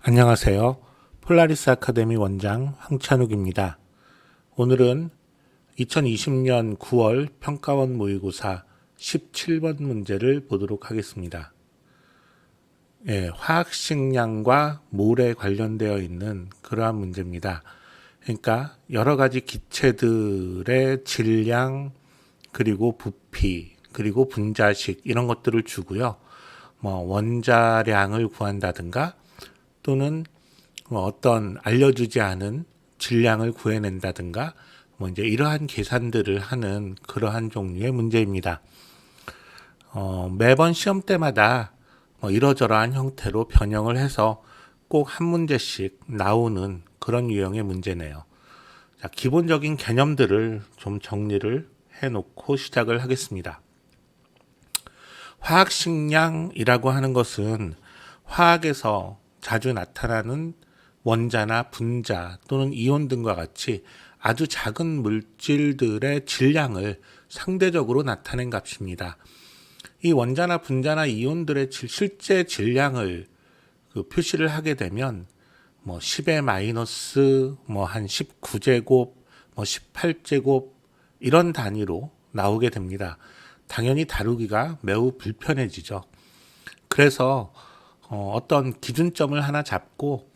안녕하세요. 폴라리스 아카데미 원장 황찬욱입니다. 오늘은 2020년 9월 평가원 모의고사 17번 문제를 보도록 하겠습니다. 화학식량과 몰에 관련되어 있는 그러한 문제입니다. 그러니까 여러 가지 기체들의 질량, 그리고 부피, 그리고 분자식 이런 것들을 주고요. 원자량을 구한다든가 또는 어떤 알려주지 않은 질량을 구해낸다든가 이제 이러한 계산들을 하는 그러한 종류의 문제입니다. 매번 시험 때마다 이러저러한 형태로 변형을 해서 꼭 한 문제씩 나오는 그런 유형의 문제네요. 자, 기본적인 개념들을 좀 정리를 해놓고 시작을 하겠습니다. 화학식량이라고 하는 것은 화학에서 자주 나타나는 원자나 분자 또는 이온 등과 같이 아주 작은 물질들의 질량을 상대적으로 나타낸 값입니다. 이 원자나 분자나 이온들의 실제 질량을 표시를 하게 되면 10의 마이너스 한 19제곱, 18제곱 이런 단위로 나오게 됩니다. 당연히 다루기가 매우 불편해지죠. 그래서 어떤 기준점을 하나 잡고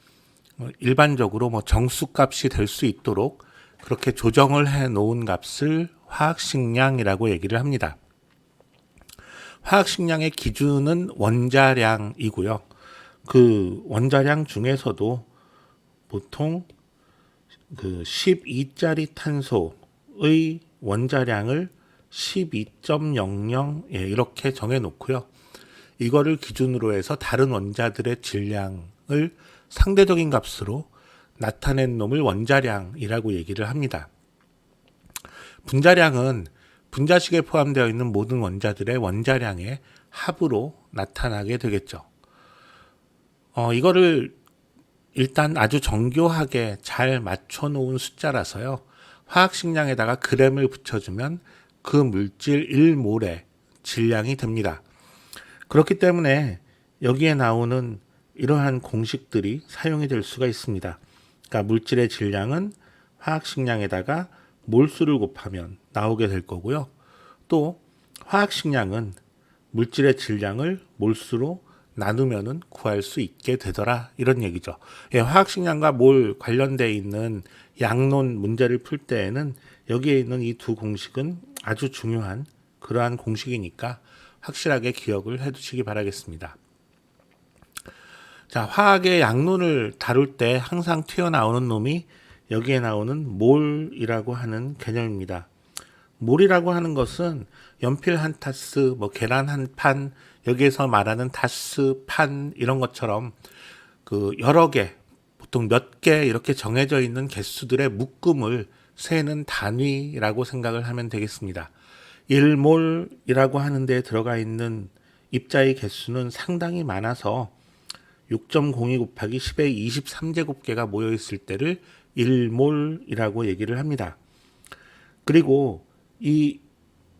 일반적으로 정수값이 될 수 있도록 그렇게 조정을 해 놓은 값을 화학식량이라고 얘기를 합니다. 화학식량의 기준은 원자량이고요. 그 원자량 중에서도 보통 12짜리 탄소의 원자량을 12.00 이렇게 정해 놓고요. 이거를 기준으로 해서 다른 원자들의 질량을 상대적인 값으로 나타낸 놈을 원자량이라고 얘기를 합니다. 분자량은 분자식에 포함되어 있는 모든 원자들의 원자량의 합으로 나타나게 되겠죠. 이거를 일단 아주 정교하게 잘 맞춰 놓은 숫자라서요. 화학식량에다가 g을 붙여주면 그 물질 1몰의 질량이 됩니다. 그렇기 때문에 여기에 나오는 이러한 공식들이 사용이 될 수가 있습니다. 그러니까 물질의 질량은 화학식량에다가 몰수를 곱하면 나오게 될 거고요. 또 화학식량은 물질의 질량을 몰수로 나누면은 구할 수 있게 되더라 이런 얘기죠. 화학식량과 몰 관련되어 있는 양론 문제를 풀 때에는 여기에 있는 이 두 공식은 아주 중요한 그러한 공식이니까 확실하게 기억을 해두시기 바라겠습니다. 자, 화학의 양론을 다룰 때 항상 튀어나오는 놈이 여기에 나오는 몰이라고 하는 개념입니다. 몰이라고 하는 것은 연필 한 타스, 계란 한 판, 여기에서 말하는 타스, 판 이런 것처럼 여러 개, 보통 몇 개 이렇게 정해져 있는 개수들의 묶음을 세는 단위라고 생각을 하면 되겠습니다. 1몰이라고 하는 데 들어가 있는 입자의 개수는 상당히 많아서 6.02 곱하기 10의 23제곱개가 모여있을 때를 1몰이라고 얘기를 합니다. 그리고 이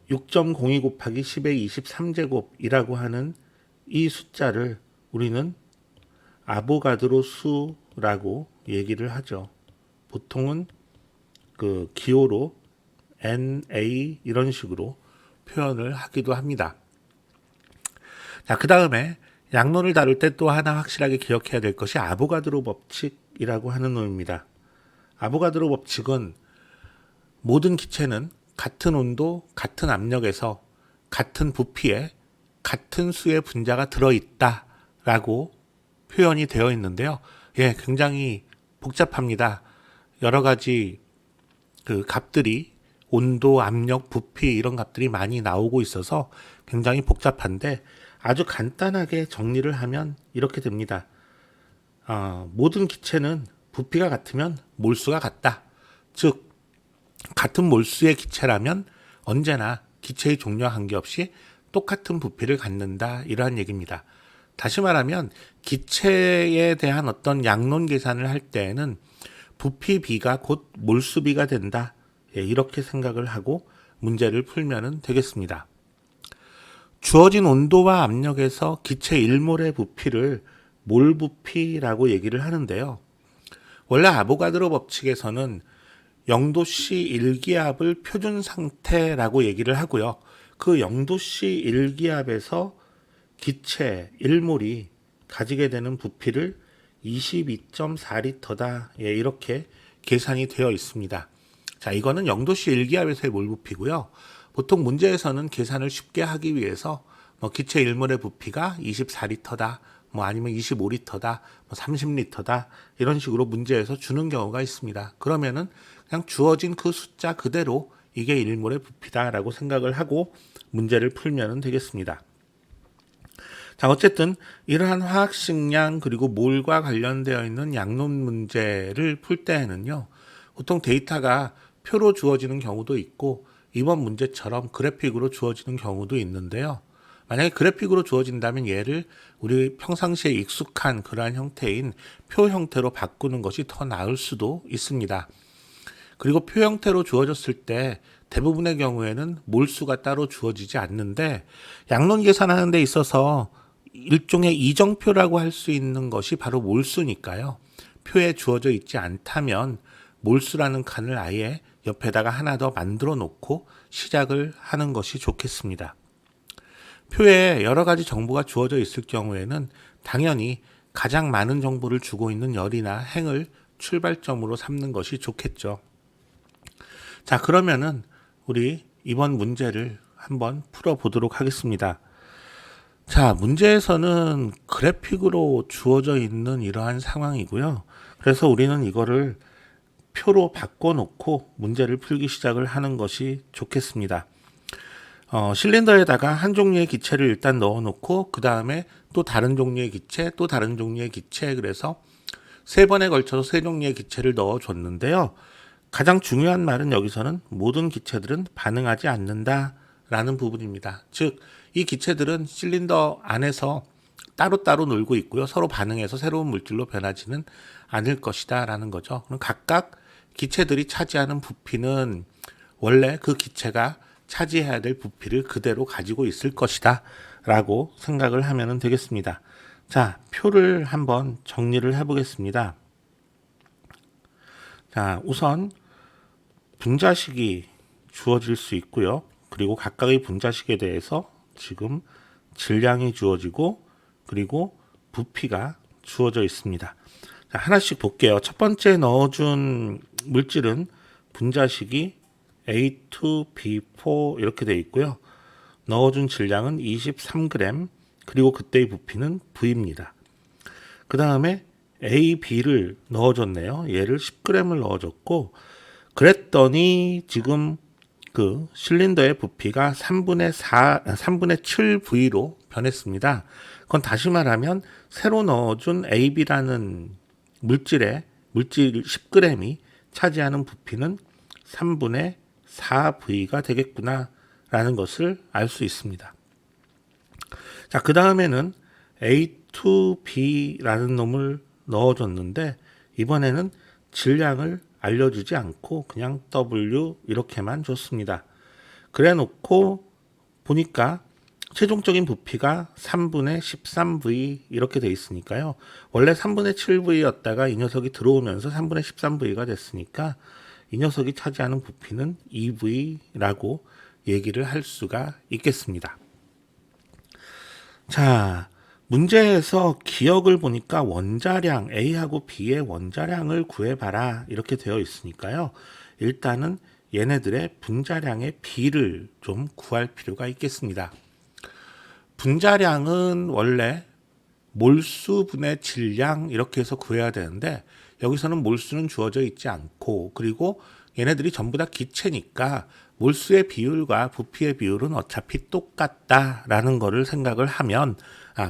6.02 곱하기 10의 23제곱이라고 하는 이 숫자를 우리는 아보가드로 수라고 얘기를 하죠. 보통은 기호로 NA 이런 식으로 표현을 하기도 합니다. 자, 그 다음에 양론을 다룰 때 또 하나 확실하게 기억해야 될 것이 아보가드로 법칙이라고 하는 놈입니다. 아보가드로 법칙은 모든 기체는 같은 온도, 같은 압력에서 같은 부피에 같은 수의 분자가 들어있다라고 표현이 되어 있는데요. 굉장히 복잡합니다. 여러 가지 값들이 온도, 압력, 부피 이런 값들이 많이 나오고 있어서 굉장히 복잡한데 아주 간단하게 정리를 하면 이렇게 됩니다. 모든 기체는 부피가 같으면 몰수가 같다. 즉 같은 몰수의 기체라면 언제나 기체의 종류와 관계없이 똑같은 부피를 갖는다 이러한 얘기입니다. 다시 말하면 기체에 대한 어떤 양론 계산을 할 때에는 부피비가 곧 몰수비가 된다. 이렇게 생각을 하고 문제를 풀면 되겠습니다. 주어진 온도와 압력에서 기체 1몰의 부피를 몰 부피라고 얘기를 하는데요. 원래 아보가드로 법칙에서는 0도씨 1기압을 표준 상태라고 얘기를 하고요. 그 0도씨 1기압에서 기체 1몰이 가지게 되는 부피를 22.4리터다. 예, 이렇게 계산이 되어 있습니다. 자, 이거는 0도씨 1기압에서의 몰 부피고요. 보통 문제에서는 계산을 쉽게 하기 위해서 기체 1몰의 부피가 24리터다. 아니면 25리터다. 30리터다. 이런 식으로 문제에서 주는 경우가 있습니다. 그러면은 그냥 주어진 그 숫자 그대로 이게 1몰의 부피다라고 생각을 하고 문제를 풀면 되겠습니다. 자, 어쨌든 이러한 화학식량 그리고 몰과 관련되어 있는 양론 문제를 풀 때에는요, 보통 데이터가 표로 주어지는 경우도 있고 이번 문제처럼 그래픽으로 주어지는 경우도 있는데요. 만약에 그래픽으로 주어진다면 얘를 우리 평상시에 익숙한 그러한 형태인 표 형태로 바꾸는 것이 더 나을 수도 있습니다. 그리고 표 형태로 주어졌을 때 대부분의 경우에는 몰수가 따로 주어지지 않는데 양론 계산하는 데 있어서 일종의 이정표라고 할 수 있는 것이 바로 몰수니까요. 표에 주어져 있지 않다면 몰수라는 칸을 아예 옆에다가 하나 더 만들어 놓고 시작을 하는 것이 좋겠습니다. 표에 여러 가지 정보가 주어져 있을 경우에는 당연히 가장 많은 정보를 주고 있는 열이나 행을 출발점으로 삼는 것이 좋겠죠. 자, 그러면은 우리 이번 문제를 한번 풀어보도록 하겠습니다. 자, 문제에서는 그래픽으로 주어져 있는 이러한 상황이고요. 그래서 우리는 이거를 표로 바꿔놓고 문제를 풀기 시작을 하는 것이 좋겠습니다. 실린더에다가 한 종류의 기체를 일단 넣어놓고 그 다음에 또 다른 종류의 기체, 또 다른 종류의 기체, 그래서 세 번에 걸쳐서 세 종류의 기체를 넣어줬는데요. 가장 중요한 말은 여기서는 모든 기체들은 반응하지 않는다라는 부분입니다. 즉, 이 기체들은 실린더 안에서 따로따로 놀고 있고요. 서로 반응해서 새로운 물질로 변하지는 않을 것이다 라는 거죠. 그럼 각각 기체들이 차지하는 부피는 원래 그 기체가 차지해야 될 부피를 그대로 가지고 있을 것이다 라고 생각을 하면 되겠습니다. 자, 표를 한번 정리를 해보겠습니다. 자, 우선 분자식이 주어질 수 있고요. 그리고 각각의 분자식에 대해서 지금 질량이 주어지고 그리고 부피가 주어져 있습니다. 자, 하나씩 볼게요. 첫 번째 넣어준 물질은 분자식이 A2B4 이렇게 되어 있고요. 넣어준 질량은 23g 그리고 그때의 부피는 V입니다. 그 다음에 A, B를 넣어줬네요. 얘를 10g을 넣어줬고 그랬더니 지금 그 실린더의 부피가 3분의 7V로 변했습니다. 그건 다시 말하면 새로 넣어준 AB라는 물질 10g이 차지하는 부피는 3분의 4V가 되겠구나 라는 것을 알 수 있습니다. 자, 그 다음에는 A2B라는 놈을 넣어줬는데 이번에는 질량을 알려주지 않고 그냥 W 이렇게만 줬습니다. 그래 놓고 보니까 최종적인 부피가 3분의 13V 이렇게 돼 있으니까요. 원래 3분의 7V였다가 이 녀석이 들어오면서 3분의 13V가 됐으니까 이 녀석이 차지하는 부피는 2V라고 얘기를 할 수가 있겠습니다. 자, 문제에서 기억을 보니까 원자량 A하고 B의 원자량을 구해봐라 이렇게 되어 있으니까요. 일단은 얘네들의 분자량의 B를 좀 구할 필요가 있겠습니다. 분자량은 원래 몰수분의 질량 이렇게 해서 구해야 되는데 여기서는 몰수는 주어져 있지 않고 그리고 얘네들이 전부 다 기체니까 몰수의 비율과 부피의 비율은 어차피 똑같다라는 거를 생각을 하면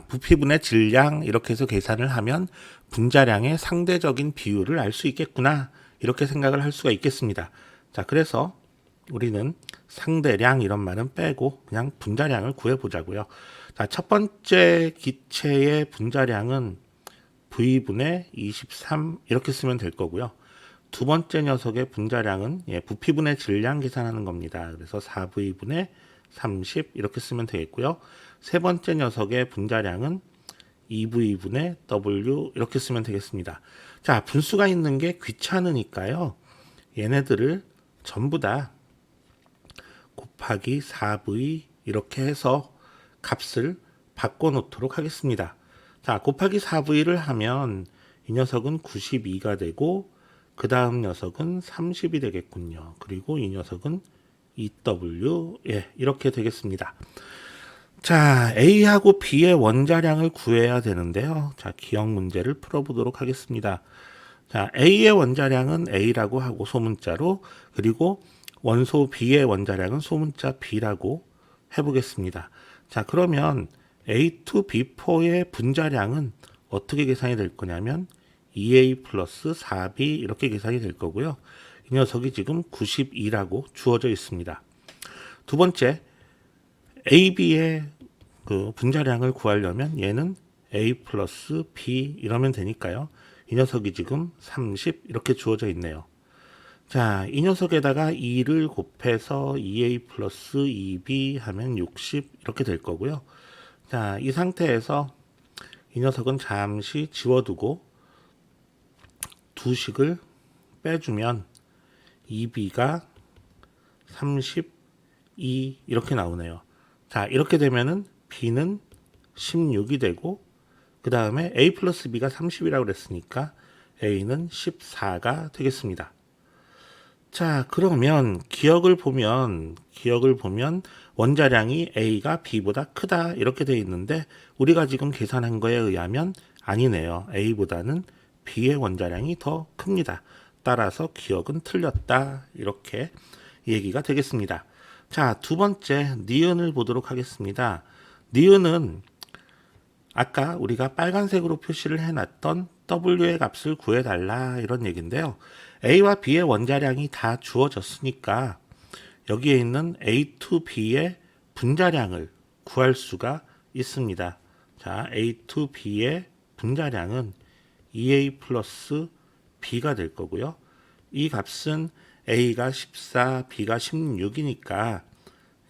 부피분의 질량 이렇게 해서 계산을 하면 분자량의 상대적인 비율을 알 수 있겠구나 이렇게 생각을 할 수가 있겠습니다. 자, 그래서 우리는 상대량 이런 말은 빼고 그냥 분자량을 구해보자고요. 자, 첫 번째 기체의 분자량은 V분의 23 이렇게 쓰면 될 거고요. 두 번째 녀석의 분자량은 부피분의 질량 계산하는 겁니다. 그래서 4V분의 30 이렇게 쓰면 되겠고요. 세 번째 녀석의 분자량은 2V분의 W 이렇게 쓰면 되겠습니다. 자, 분수가 있는 게 귀찮으니까요. 얘네들을 전부 다 곱하기 4V 이렇게 해서 값을 바꿔놓도록 하겠습니다. 자, 곱하기 4V를 하면 이 녀석은 92가 되고 그 다음 녀석은 30이 되겠군요. 그리고 이 녀석은 2W 이렇게 되겠습니다. 자, A하고 B의 원자량을 구해야 되는데요. 자, 기억 문제를 풀어보도록 하겠습니다. 자, A의 원자량은 A라고 하고 소문자로, 그리고 원소 B의 원자량은 소문자 B라고 해보겠습니다. 자, 그러면 A2, B4의 분자량은 어떻게 계산이 될 거냐면 2A 플러스 4B 이렇게 계산이 될 거고요. 이 녀석이 지금 92라고 주어져 있습니다. 두 번째, AB의 그 분자량을 구하려면 얘는 A 플러스 B 이러면 되니까요. 이 녀석이 지금 30 이렇게 주어져 있네요. 자, 이 녀석에다가 2를 곱해서 2A 플러스 2B 하면 60 이렇게 될 거고요. 자, 이 상태에서 이 녀석은 잠시 지워두고 두식을 빼주면 2B가 32 이렇게 나오네요. 자, 이렇게 되면은 B는 16이 되고 그 다음에 A 플러스 B가 30이라고 그랬으니까 A는 14가 되겠습니다. 자, 그러면 기억을 보면 원자량이 A가 B보다 크다 이렇게 되어 있는데 우리가 지금 계산한 거에 의하면 아니네요. A보다는 B의 원자량이 더 큽니다. 따라서 기억은 틀렸다 이렇게 얘기가 되겠습니다. 자, 두 번째 니은을 보도록 하겠습니다. 니은은 아까 우리가 빨간색으로 표시를 해놨던 W의 값을 구해달라 이런 얘기인데요. A와 B의 원자량이 다 주어졌으니까 여기에 있는 A2B의 분자량을 구할 수가 있습니다. 자, A2B의 분자량은 2A 플러스 B가 될 거고요. 이 값은 A가 14, B가 16이니까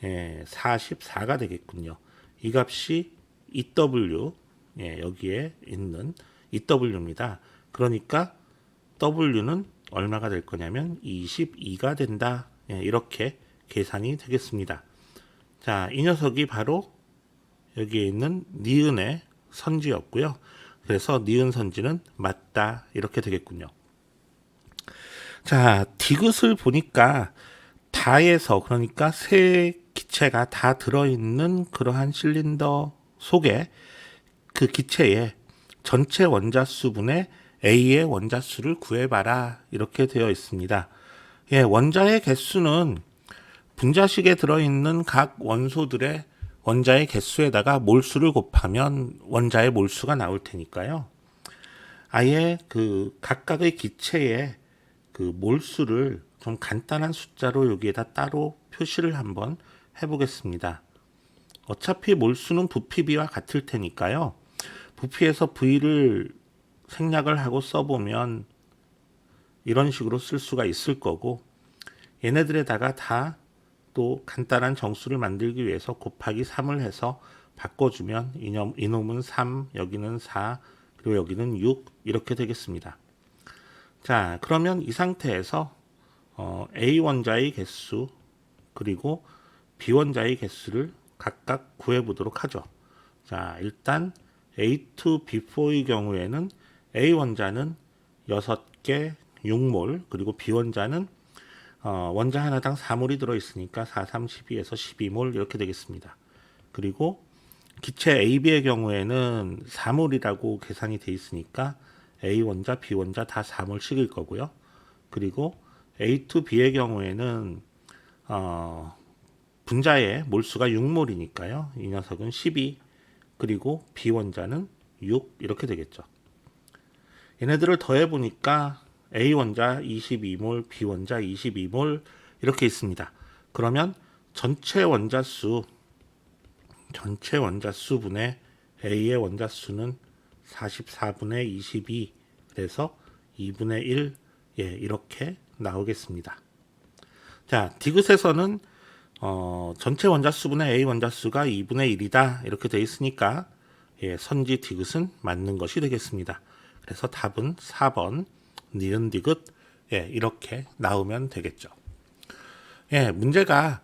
44가 되겠군요. 이 값이 EW, 여기에 있는 EW입니다. 그러니까 W는 얼마가 될 거냐면 22가 된다. 이렇게 계산이 되겠습니다. 자, 이 녀석이 바로 여기에 있는 니은의 선지였고요. 그래서 니은 선지는 맞다. 이렇게 되겠군요. 자, 디귿을 보니까 다에서, 그러니까 세 기체가 다 들어있는 그러한 실린더 속에 그 기체의 전체 원자수분의 A의 원자수를 구해봐라 이렇게 되어 있습니다. 원자의 개수는 분자식에 들어있는 각 원소들의 원자의 개수에다가 몰수를 곱하면 원자의 몰수가 나올 테니까요. 아예 그 각각의 기체의 그 몰수를 좀 간단한 숫자로 여기에다 따로 표시를 한번 해보겠습니다. 어차피 몰수는 부피비와 같을 테니까요. 부피에서 V를 생략을 하고 써보면 이런 식으로 쓸 수가 있을 거고, 얘네들에다가 다 또 간단한 정수를 만들기 위해서 곱하기 3을 해서 바꿔주면 이놈은 3, 여기는 4, 그리고 여기는 6 이렇게 되겠습니다. 자, 그러면 이 상태에서 A 원자의 개수 그리고 B 원자의 개수를 각각 구해보도록 하죠. 자, 일단 A2, B4의 경우에는 A 원자는 6개 6몰, 그리고 B 원자는 원자 하나당 4몰이 들어있으니까 4, 3, 12에서 12몰 이렇게 되겠습니다. 그리고 기체 AB의 경우에는 4몰이라고 계산이 돼 있으니까 A 원자, B 원자 다 4몰씩일 거고요. 그리고 A2B의 경우에는 분자의 몰수가 6몰이니까요. 이 녀석은 12, 그리고 B 원자는 6 이렇게 되겠죠. 얘네들을 더해 보니까 A 원자 22몰, B 원자 22몰 이렇게 있습니다. 그러면 전체 원자수분의 A의 원자수는 44분의 22, 그래서 2분의 1 이렇게 나오겠습니다. 자, 디귿에서는 전체 원자수분의 A 원자수가 2분의 1이다 이렇게 되어 있으니까 예, 선지 디귿은 맞는 것이 되겠습니다. 그래서 답은 4번 니은 디귿 예, 이렇게 나오면 되겠죠. 예, 문제가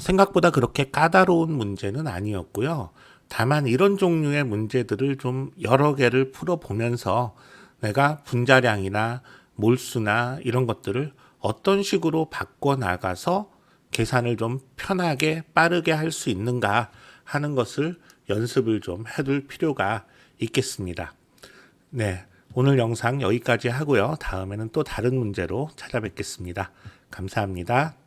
생각보다 그렇게 까다로운 문제는 아니었고요. 다만 이런 종류의 문제들을 좀 여러 개를 풀어보면서 내가 분자량이나 몰수나 이런 것들을 어떤 식으로 바꿔나가서 계산을 좀 편하게 빠르게 할 수 있는가 하는 것을 연습을 좀 해둘 필요가 있겠습니다. 네, 오늘 영상 여기까지 하고요. 다음에는 또 다른 문제로 찾아뵙겠습니다. 감사합니다.